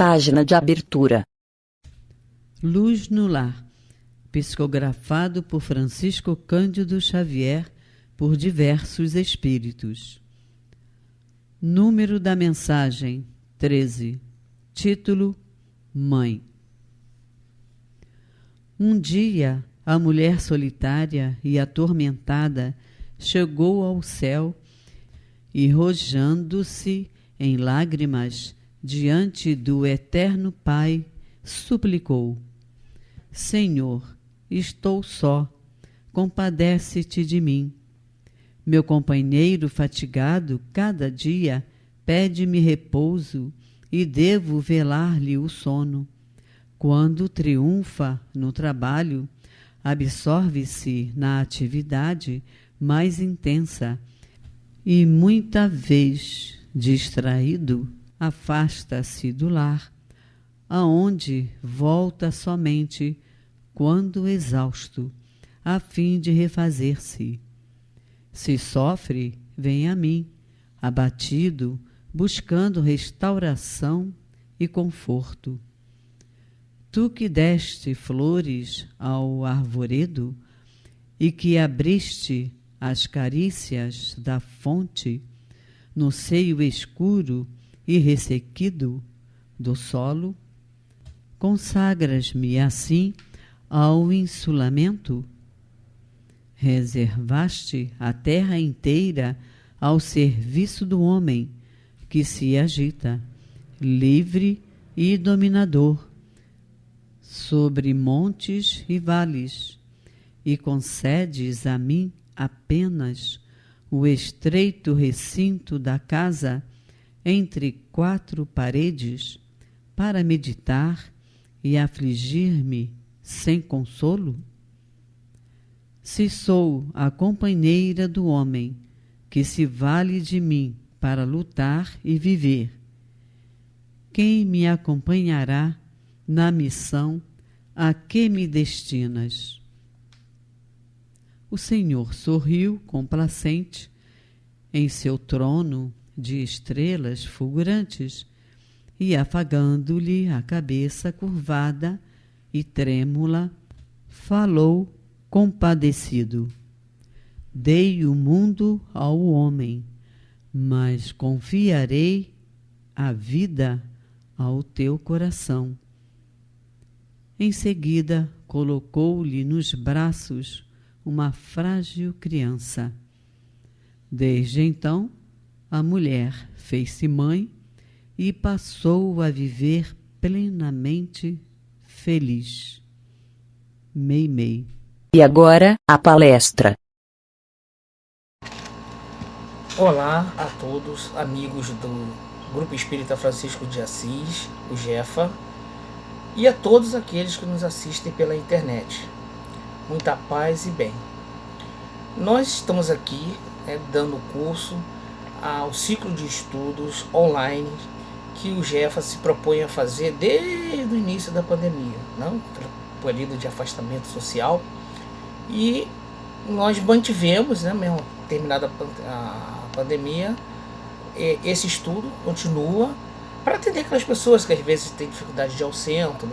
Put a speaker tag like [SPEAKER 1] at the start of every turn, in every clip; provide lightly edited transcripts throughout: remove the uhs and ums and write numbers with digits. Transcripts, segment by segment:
[SPEAKER 1] Página de abertura.
[SPEAKER 2] Luz no Lar, psicografado por Francisco Cândido Xavier, por diversos espíritos. Número da mensagem 13. Título: Mãe. Um dia, a mulher solitária e atormentada chegou ao céu e, rojando-se em lágrimas diante do Eterno Pai, suplicou: Senhor, estou só, compadece-te de mim. Meu companheiro fatigado cada dia pede-me repouso e devo velar-lhe o sono. Quando triunfa no trabalho, absorve-se na atividade mais intensa e muita vez, distraído, afasta-se do lar, aonde volta somente quando exausto, a fim de refazer-se. Se sofre, vem a mim, abatido, buscando restauração e conforto. Tu que deste flores ao arvoredo e que abriste as carícias da fonte no seio escuro e ressequido do solo, consagras-me assim ao insulamento? Reservaste a terra inteira ao serviço do homem que se agita, livre e dominador, sobre montes e vales, e concedes a mim apenas o estreito recinto da casa entre quatro paredes para meditar e afligir-me sem consolo? Se sou a companheira do homem que se vale de mim para lutar e viver, quem me acompanhará na missão a que me destinas? O Senhor sorriu complacente em seu trono de estrelas fulgurantes e, afagando-lhe a cabeça curvada e trêmula, falou compadecido: Dei o mundo ao homem, mas confiarei a vida ao teu coração. Em seguida, colocou-lhe nos braços uma frágil criança. Desde então, a mulher fez-se mãe e passou a viver plenamente feliz. Meimei.
[SPEAKER 1] E agora, a palestra.
[SPEAKER 3] Olá a todos, amigos do Grupo Espírita Francisco de Assis, o GEFA, e a todos aqueles que nos assistem pela internet. Muita paz e bem. Nós estamos aqui dando curso ao ciclo de estudos online que o GEFA se propõe a fazer desde o início da pandemia, não? Período de afastamento social, e nós mantivemos, mesmo terminada a pandemia, esse estudo continua para atender aquelas pessoas que às vezes têm dificuldade de ir ao centro,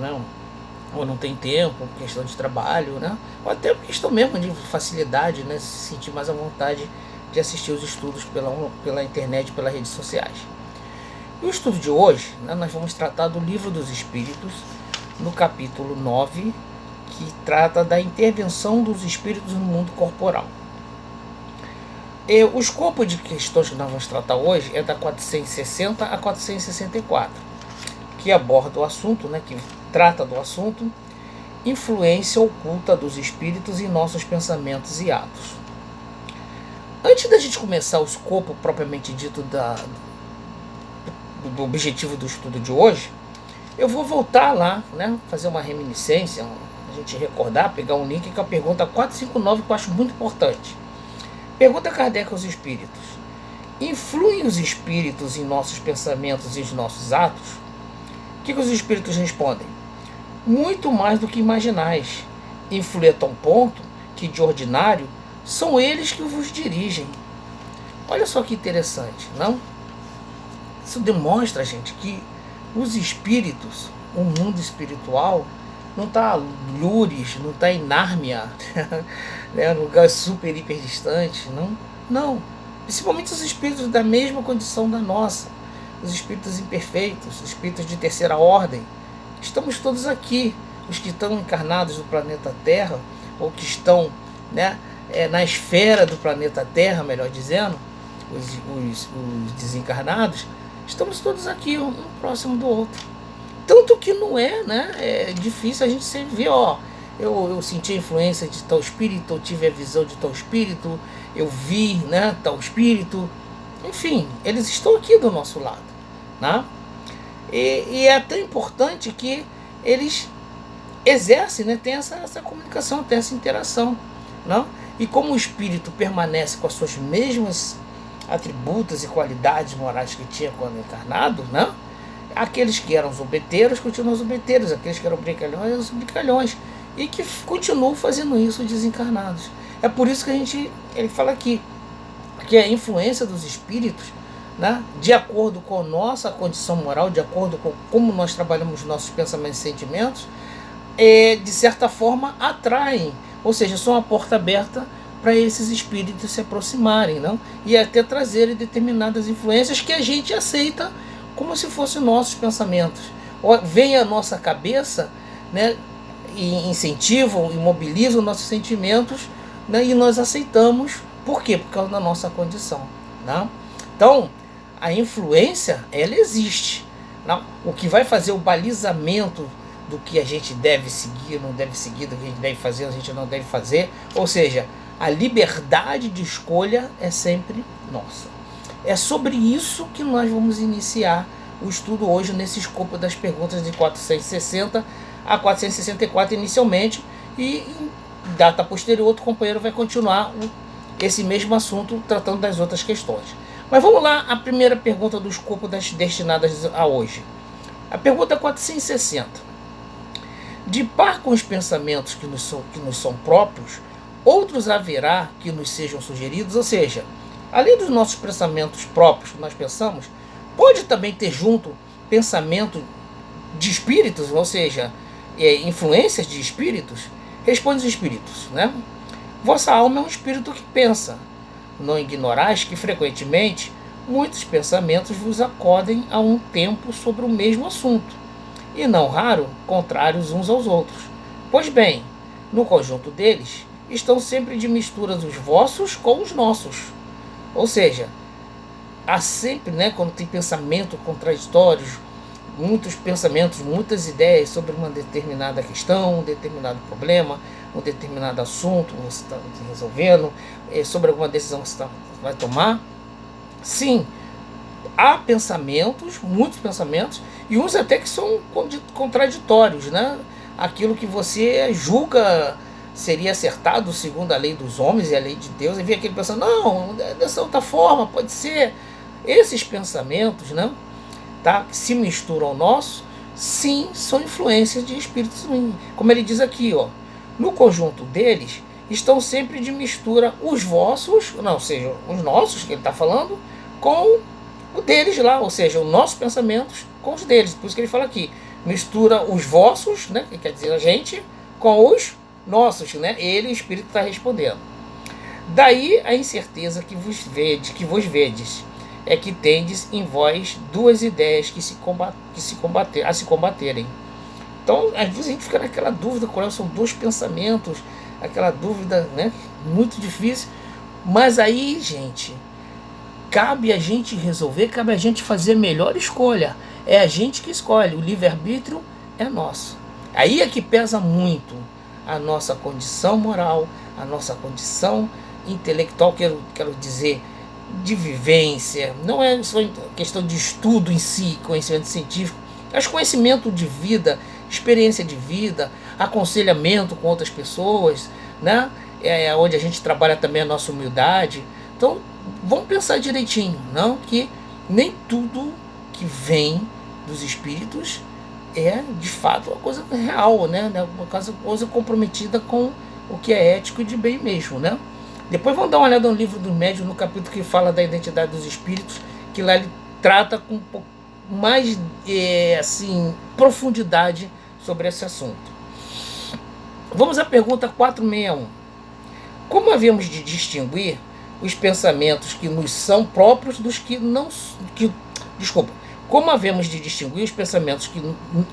[SPEAKER 3] ou não tem tempo, questão de trabalho, ou até questão mesmo de facilidade, se sentir mais à vontade de assistir os estudos pela internet, pelas redes sociais. E o estudo de hoje, nós vamos tratar do Livro dos Espíritos, no capítulo 9, que trata da intervenção dos espíritos no mundo corporal. O escopo de questões que nós vamos tratar hoje é da 460 a 464, que aborda o assunto, que trata do assunto, influência oculta dos espíritos em nossos pensamentos e atos. Antes da gente começar o escopo propriamente dito do objetivo do estudo de hoje, eu vou voltar lá, fazer uma reminiscência, a gente recordar, pegar um link com a pergunta 459, que eu acho muito importante. Pergunta Kardec aos espíritos: influem os espíritos em nossos pensamentos e em nossos atos? O que os espíritos respondem? Muito mais do que imaginais. Influi a tal ponto que, de ordinário, são eles que vos dirigem. Olha só que interessante, não? Isso demonstra, gente, que Os espíritos, o mundo espiritual, não está Lures, não está em Nárnia, né, um lugar super, hiper distante, não. Principalmente os espíritos da mesma condição da nossa, os espíritos imperfeitos, os espíritos de terceira ordem. Estamos todos aqui, os que estão encarnados no planeta Terra, ou que estão, né, na esfera do planeta Terra, melhor dizendo, os desencarnados, estamos todos aqui, um próximo do outro. Tanto que não é, né? É difícil a gente sempre ver, ó. Eu senti a influência de tal espírito, eu tive a visão de tal espírito, eu vi, né, tal espírito. Enfim, eles estão aqui do nosso lado, né? E é tão importante que eles exercem, né, tem essa comunicação, tem essa interação, não? E como o espírito permanece com as suas mesmas atributos e qualidades morais que tinha quando encarnado, né? Aqueles que eram zombeteiros continuam zombeteiros, aqueles que eram brincalhões eram brincalhões, e que continuam fazendo isso desencarnados. É por isso que ele fala aqui que a influência dos espíritos, né, de acordo com a nossa condição moral, de acordo com como nós trabalhamos nossos pensamentos e sentimentos, de certa forma atraem, ou seja, são uma porta aberta para esses espíritos se aproximarem, não? E até trazerem determinadas influências que a gente aceita como se fossem nossos pensamentos. Vem à nossa cabeça, né, e incentivam, imobilizam nossos sentimentos, né, e nós aceitamos. Por quê? Por causa da nossa condição, né? Então, a influência, ela existe, não? O que vai fazer o balizamento do que a gente deve seguir, não deve seguir, do que a gente deve fazer, a gente não deve fazer, ou seja, a liberdade de escolha é sempre nossa. É sobre isso que nós vamos iniciar o estudo hoje, nesse escopo das perguntas de 460 a 464 inicialmente, e em data posterior outro companheiro vai continuar esse mesmo assunto, tratando das outras questões. Mas vamos lá, a primeira pergunta do escopo das destinadas a hoje. A pergunta 460. De par com os pensamentos que nos são próprios, outros haverá que nos sejam sugeridos, ou seja, além dos nossos pensamentos próprios que nós pensamos, pode também ter junto pensamento de espíritos, ou seja, influências de espíritos? Responde os espíritos, né? Vossa alma é um espírito que pensa. Não ignorais que frequentemente muitos pensamentos vos acodem a um tempo sobre o mesmo assunto, e não raro contrários uns aos outros. Pois bem, no conjunto deles estão sempre de misturas os vossos com os nossos. Ou seja, há sempre, né, quando tem pensamentos contraditórios, muitos pensamentos, muitas ideias sobre uma determinada questão, um determinado problema, um determinado assunto que você está resolvendo, sobre alguma decisão que você vai tomar. Sim, há pensamentos, muitos pensamentos, e uns até que são contraditórios, né? Aquilo que você julga seria acertado segundo a lei dos homens e a lei de Deus, e vem aquele pensando, não, dessa outra forma, pode ser. Esses pensamentos, né, tá, que se misturam ao nosso, sim, são influências de espíritos ruins. Como ele diz aqui, ó, no conjunto deles estão sempre de mistura os vossos, não, ou seja, os nossos, que ele está falando, com o deles lá, ou seja, os nossos pensamentos com os deles. Por isso que ele fala aqui, mistura os vossos, né, que quer dizer a gente, com os nossos, né, ele, o espírito, está respondendo. Daí a incerteza que vos vedes, é que tendes em vós duas ideias que se combaterem. Então, às vezes a gente fica naquela dúvida, qual são dois pensamentos, aquela dúvida, né, muito difícil. Mas aí, gente, cabe a gente resolver, cabe a gente fazer a melhor escolha. É a gente que escolhe, o livre-arbítrio é nosso. Aí é que pesa muito a nossa condição moral, a nossa condição intelectual, quero dizer, de vivência. Não é só questão de estudo em si, conhecimento científico, mas conhecimento de vida, experiência de vida, aconselhamento com outras pessoas, né? Onde a gente trabalha também a nossa humildade. Então, vamos pensar direitinho, não? Que nem tudo que vem dos espíritos é de fato uma coisa real, né? Uma coisa comprometida com o que é ético e de bem mesmo, né? Depois vamos dar uma olhada no livro dos médiuns, no capítulo que fala da identidade dos espíritos, que lá ele trata com mais assim, profundidade sobre esse assunto. Vamos à pergunta 461. Como havemos de distinguir os pensamentos que nos são próprios dos que não... Como havemos de distinguir os pensamentos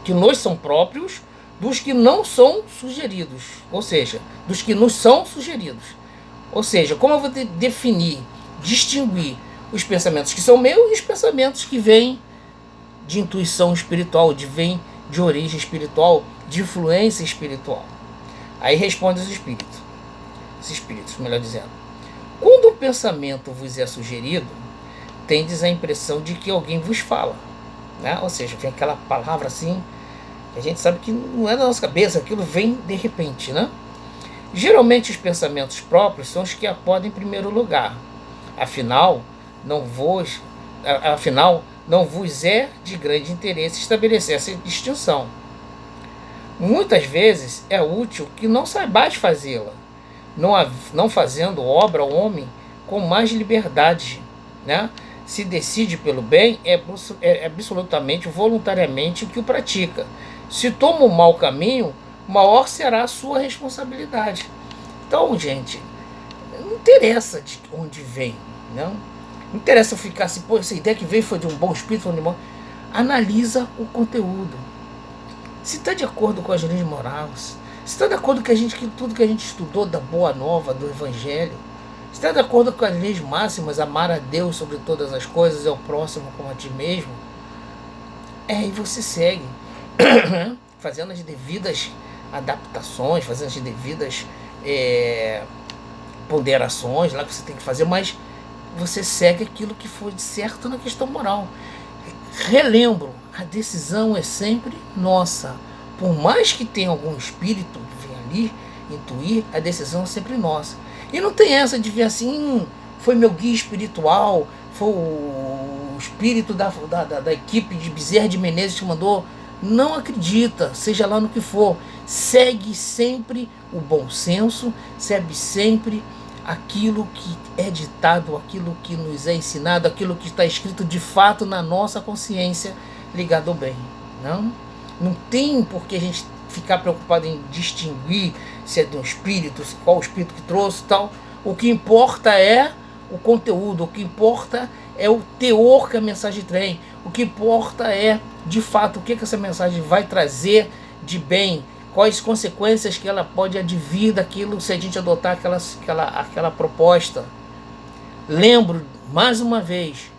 [SPEAKER 3] que nos são próprios dos que não são sugeridos? Ou seja, dos que nos são sugeridos. Ou seja, como eu vou definir, distinguir os pensamentos que são meus e os pensamentos que vêm de intuição espiritual, vêm de origem espiritual, de influência espiritual? Aí responde os espíritos, melhor dizendo. Quando um pensamento vos é sugerido, tendes a impressão de que alguém vos fala, né? Ou seja, vem aquela palavra assim, que a gente sabe que não é da nossa cabeça, aquilo vem de repente, né? Geralmente os pensamentos próprios são os que acodem em primeiro lugar. Afinal, não vos é de grande interesse estabelecer essa distinção. Muitas vezes é útil que não saibais fazê-la, não fazendo obra ao homem com mais liberdade, né? Se decide pelo bem, é absolutamente, voluntariamente que o pratica. Se toma o mau caminho, maior será a sua responsabilidade. Então, gente, não interessa de onde vem, não interessa eu ficar assim, pô, essa ideia que veio foi de um bom espírito, analisa o conteúdo. Se está de acordo com as leis morais, se está de acordo com tudo que a gente estudou da Boa Nova, do Evangelho, se está de acordo com as leis máximas, amar a Deus sobre todas as coisas, é o próximo como a ti mesmo, e você segue, fazendo as devidas adaptações, fazendo as devidas ponderações lá que você tem que fazer, mas você segue aquilo que foi certo na questão moral. Relembro, a decisão é sempre nossa. Por mais que tenha algum espírito que venha ali intuir, a decisão é sempre nossa. E não tem essa de ver assim, foi meu guia espiritual, foi o espírito da equipe de Bezerra de Menezes que mandou. Não acredita, seja lá no que for. Segue sempre o bom senso, segue sempre aquilo que é ditado, aquilo que nos é ensinado, aquilo que está escrito de fato na nossa consciência ligado ao bem. Não tem por que a gente ficar preocupado em distinguir se é de um espírito, qual o espírito que trouxe e tal. O que importa é o conteúdo, o que importa é o teor que a mensagem tem, o que importa é, de fato, o que essa mensagem vai trazer de bem, quais consequências que ela pode advir daquilo se a gente adotar aquela proposta. Lembro, mais uma vez,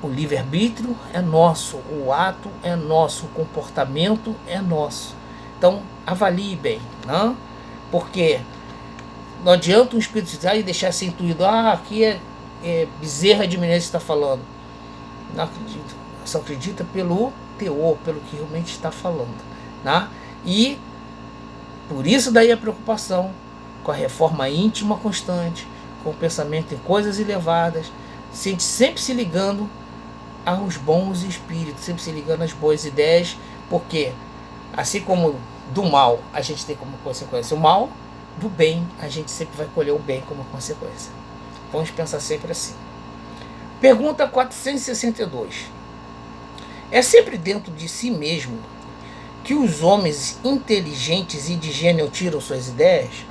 [SPEAKER 3] o livre-arbítrio é nosso, o ato é nosso, o comportamento é nosso. Então, avalie bem, não? Porque não adianta um espírito e deixar ser intuído, aqui é Bezerra de Menezes está falando. Não acredito, só acredita pelo teor, pelo que realmente está falando, né? E por isso daí a preocupação com a reforma íntima constante, com o pensamento em coisas elevadas, sempre se ligando aos bons espíritos, sempre se ligando às boas ideias, porque assim como do mal a gente tem como consequência o mal, do bem a gente sempre vai colher o bem como consequência. Vamos pensar sempre assim. Pergunta 462. É sempre dentro de si mesmo que os homens inteligentes e de gênio tiram suas ideias?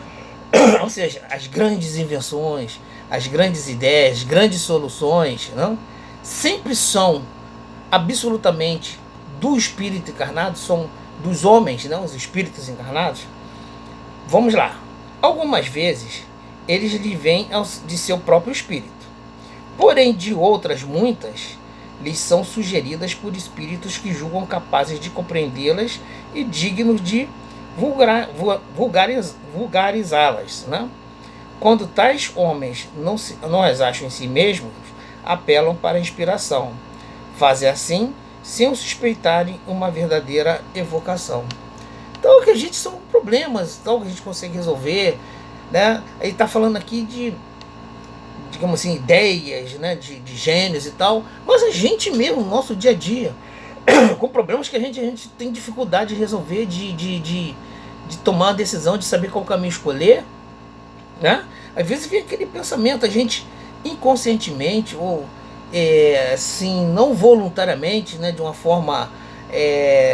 [SPEAKER 3] Ou seja, as grandes invenções, as grandes ideias, as grandes soluções, não? Sempre são absolutamente do espírito encarnado, são dos homens, não os espíritos encarnados? Vamos lá. Algumas vezes eles lhe vêm de seu próprio espírito, porém de outras muitas lhes são sugeridas por espíritos que julgam capazes de compreendê-las e dignos de vulgarizá-las, né? Quando tais homens não as acham em si mesmos, apelam para a inspiração. Fazem assim sem suspeitarem uma verdadeira evocação. Então, o que a gente são problemas, então, que a gente consegue resolver, né? Ele está falando aqui de, digamos assim, ideias, né? de gênios e tal, mas a gente mesmo, no nosso dia a dia, com problemas que a gente tem dificuldade de resolver, de tomar a decisão, de saber qual caminho escolher, né? Às vezes vem aquele pensamento, a gente inconscientemente ou assim, não voluntariamente, né, de uma forma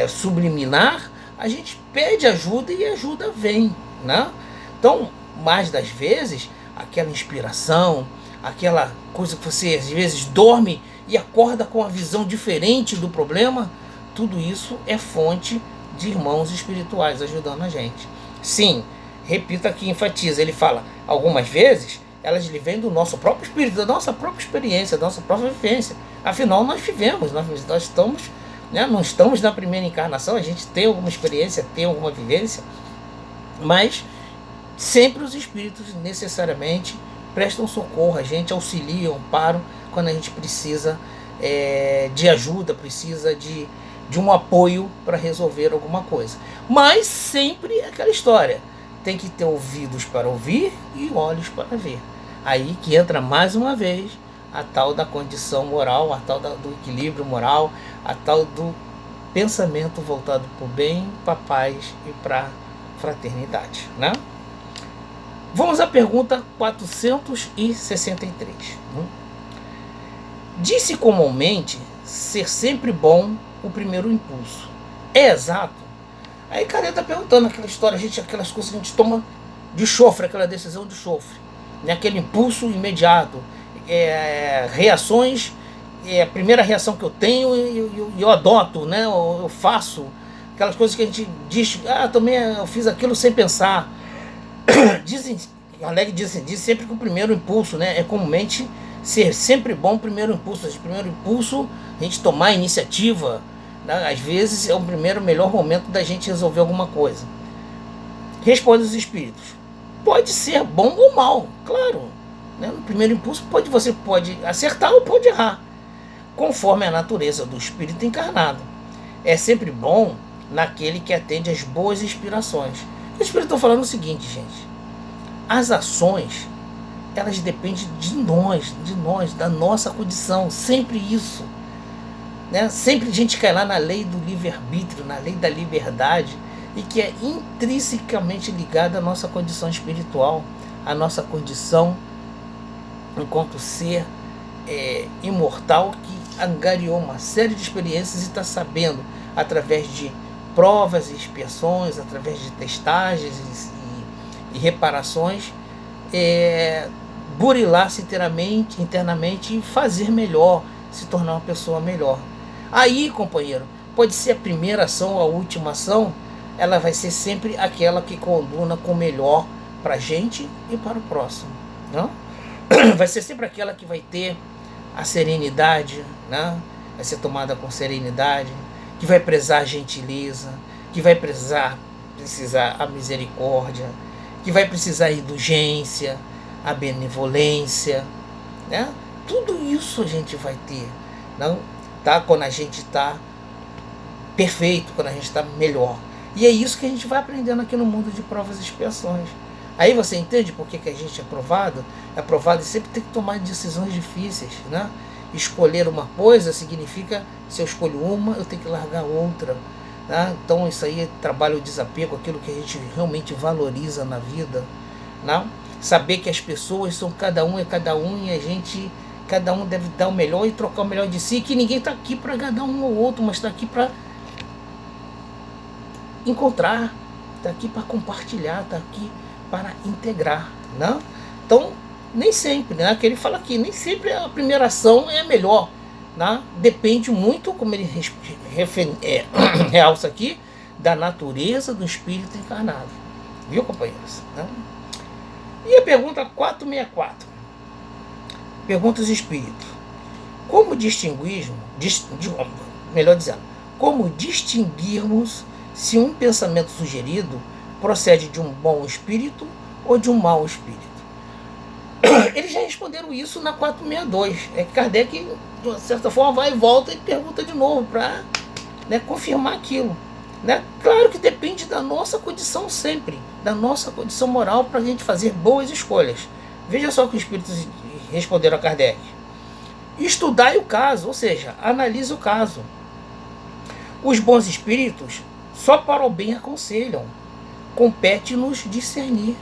[SPEAKER 3] subliminar, a gente pede ajuda e a ajuda vem, né? Então, mais das vezes, aquela inspiração, aquela coisa que você às vezes dorme e acorda com uma visão diferente do problema, tudo isso é fonte de irmãos espirituais ajudando a gente. Sim, repito aqui, enfatiza, ele fala, algumas vezes elas lhe vêm do nosso próprio espírito, da nossa própria experiência, da nossa própria vivência. Afinal, nós vivemos, nós estamos, né, não estamos na primeira encarnação, a gente tem alguma experiência, tem alguma vivência, mas sempre os espíritos necessariamente prestam socorro a gente, auxiliam, amparam quando a gente precisa de ajuda, precisa de um apoio para resolver alguma coisa. Mas sempre aquela história, tem que ter ouvidos para ouvir e olhos para ver. Aí que entra mais uma vez a tal da condição moral, a tal do equilíbrio moral, a tal do pensamento voltado para o bem, para a paz e para a fraternidade, né? Vamos à pergunta 463. Disse comumente ser sempre bom o primeiro impulso. É exato? Aí Kardec está perguntando aquela história, aquelas coisas que a gente toma de chofre, aquela decisão de chofre, né? Aquele impulso imediato, reações, a primeira reação que eu tenho eu adoto, né? Eu faço aquelas coisas que a gente diz, também eu fiz aquilo sem pensar. Dizem, Kardec diz sempre que o primeiro impulso, né, é comumente ser sempre bom o primeiro impulso. O primeiro impulso, a gente tomar a iniciativa, né, às vezes é o primeiro melhor momento da gente resolver alguma coisa. Responde os espíritos. Pode ser bom ou mal, claro. Né, no primeiro impulso você pode acertar ou pode errar, conforme a natureza do espírito encarnado. É sempre bom naquele que atende às boas inspirações. O espírito está falando o seguinte, gente. As ações, elas dependem de nós, da nossa condição. Sempre isso, né? Sempre a gente cai lá na lei do livre-arbítrio, na lei da liberdade, e que é intrinsecamente ligada à nossa condição espiritual, à nossa condição enquanto ser imortal, que angariou uma série de experiências e está sabendo, através de provas e expiações, através de testagens e reparações, burilar-se internamente e fazer melhor, se tornar uma pessoa melhor. Aí, companheiro, pode ser a primeira ação ou a última ação, ela vai ser sempre aquela que conduna com o melhor para a gente e para o próximo, não? Vai ser sempre aquela que vai ter a serenidade, né? Vai ser tomada com serenidade, que vai prezar a gentileza, que vai precisar a misericórdia, que vai precisar a indulgência, a benevolência, né? Tudo isso a gente vai ter, não? Tá? Quando a gente está perfeito, quando a gente está melhor. E é isso que a gente vai aprendendo aqui no mundo de provas e expiações. Aí você entende por que a gente é aprovado? É aprovado e sempre tem que tomar decisões difíceis, né? Escolher uma coisa significa, se eu escolho uma, eu tenho que largar outra. Né? Então isso aí trabalha o desapego, aquilo que a gente realmente valoriza na vida. Né? Saber que as pessoas são cada um e cada um deve dar o melhor e trocar o melhor de si, que ninguém está aqui para agradar um ou outro, mas está aqui para encontrar, está aqui para compartilhar, está aqui para integrar. Né? Então, nem sempre, né? Que ele fala aqui, nem sempre a primeira ação é a melhor. Né? Depende muito, como ele realça aqui, da natureza do espírito encarnado. Viu, companheiros? Né? E a pergunta 464. Pergunta os espíritos. Como como distinguirmos se um pensamento sugerido procede de um bom espírito ou de um mau espírito? Eles já responderam isso na 462. É que Kardec, de uma certa forma, vai e volta e pergunta de novo para, né, confirmar aquilo. Né? Claro que depende da nossa condição sempre, da nossa condição moral para a gente fazer boas escolhas. Veja só o que os espíritos responderam a Kardec. Estudai o caso, ou seja, analise o caso. Os bons espíritos só para o bem aconselham. Compete-nos discernir.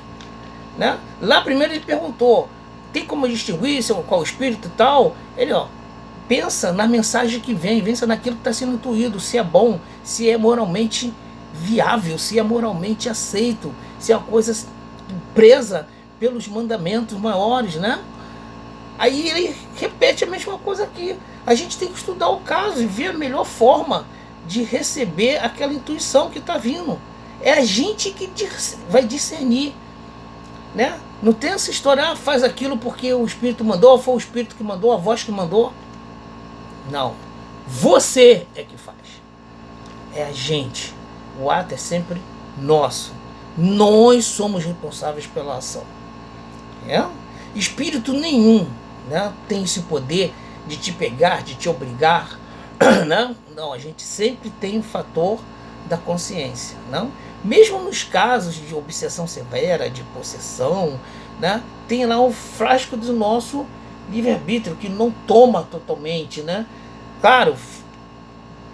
[SPEAKER 3] Né? Lá primeiro ele perguntou, tem como distinguir qual espírito e tal? Ele, pensa na mensagem que vem, pensa naquilo que está sendo intuído, se é bom, se é moralmente viável, se é moralmente aceito, se é uma coisa presa pelos mandamentos maiores, né? Aí ele repete a mesma coisa aqui. A gente tem que estudar o caso e ver a melhor forma de receber aquela intuição que está vindo. É a gente que vai discernir, né? Não tem essa história, faz aquilo porque o Espírito mandou, foi o Espírito que mandou, a voz que mandou. Não. Você é que faz. É a gente. O ato é sempre nosso. Nós somos responsáveis pela ação. É? Espírito nenhum, né, tem esse poder de te pegar, de te obrigar. Não, não, a gente sempre tem o fator da consciência. Não? Mesmo nos casos de obsessão severa, de possessão, né, tem lá o frasco do nosso livre-arbítrio, que não toma totalmente. Né? Claro,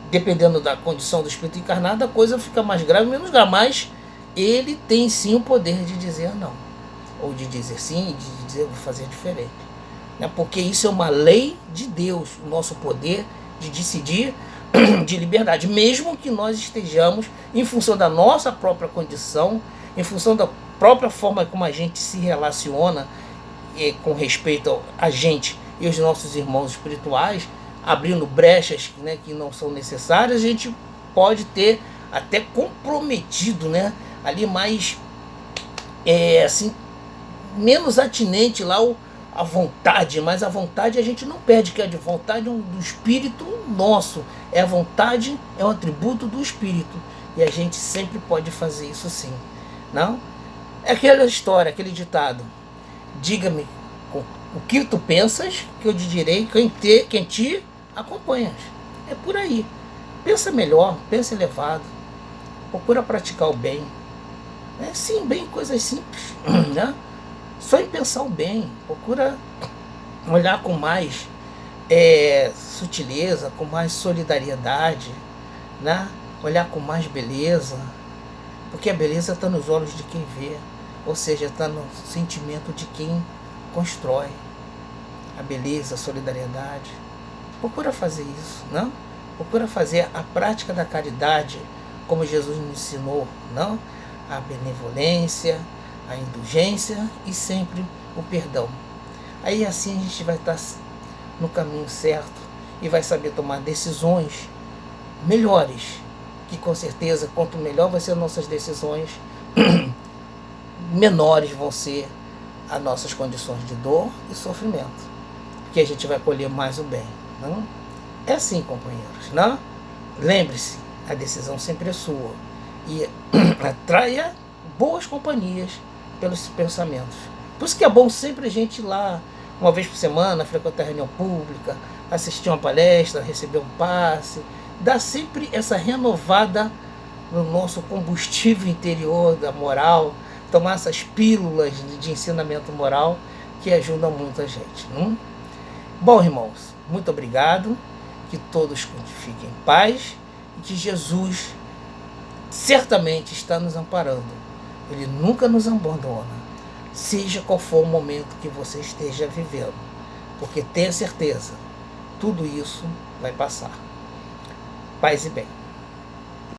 [SPEAKER 3] dependendo da condição do espírito encarnado, a coisa fica mais grave ou menos grave, mas ele tem sim o poder de dizer não, ou de dizer sim, de dizer vou fazer diferente, né? Porque isso é uma lei de Deus, o nosso poder de decidir, de liberdade, mesmo que nós estejamos em função da nossa própria condição, em função da própria forma como a gente se relaciona com respeito a gente e os nossos irmãos espirituais, abrindo brechas, né, que não são necessárias, a gente pode ter até comprometido, né, ali mais assim, menos atinente lá a vontade, mas a vontade a gente não perde, que é de vontade do espírito nosso, é a vontade, é um atributo do espírito, e a gente sempre pode fazer isso sim. Não? É aquela história, aquele ditado: diga-me o que tu pensas, que eu te direi quem te acompanha. É por aí. Pensa melhor, pensa elevado, procura praticar o bem. Sim, bem, coisas simples, né? Só em pensar o bem, procura olhar com mais sutileza, com mais solidariedade, né? Olhar com mais beleza, porque a beleza está nos olhos de quem vê, ou seja, está no sentimento de quem constrói. A beleza, a solidariedade. Procura fazer isso, não? Procura fazer a prática da caridade, como Jesus nos ensinou, não? A benevolência, a indulgência e sempre o perdão. Aí assim a gente vai estar no caminho certo e vai saber tomar decisões melhores, que com certeza quanto melhor vai ser as nossas decisões, menores vão ser as nossas condições de dor e sofrimento, porque a gente vai colher mais o bem. Não? É assim, companheiros, não? Lembre-se, a decisão sempre é sua, e atraia boas companhias pelos pensamentos. Por isso que é bom sempre a gente ir lá, uma vez por semana, frequentar reunião pública, assistir uma palestra, receber um passe, dar sempre essa renovada no nosso combustível interior da moral, tomar essas pílulas de ensinamento moral que ajudam muito a gente. Não? Bom, irmãos, muito obrigado, que todos fiquem em paz e que Jesus certamente está nos amparando. Ele nunca nos abandona, seja qual for o momento que você esteja vivendo, porque tenha certeza, tudo isso vai passar. Paz e bem.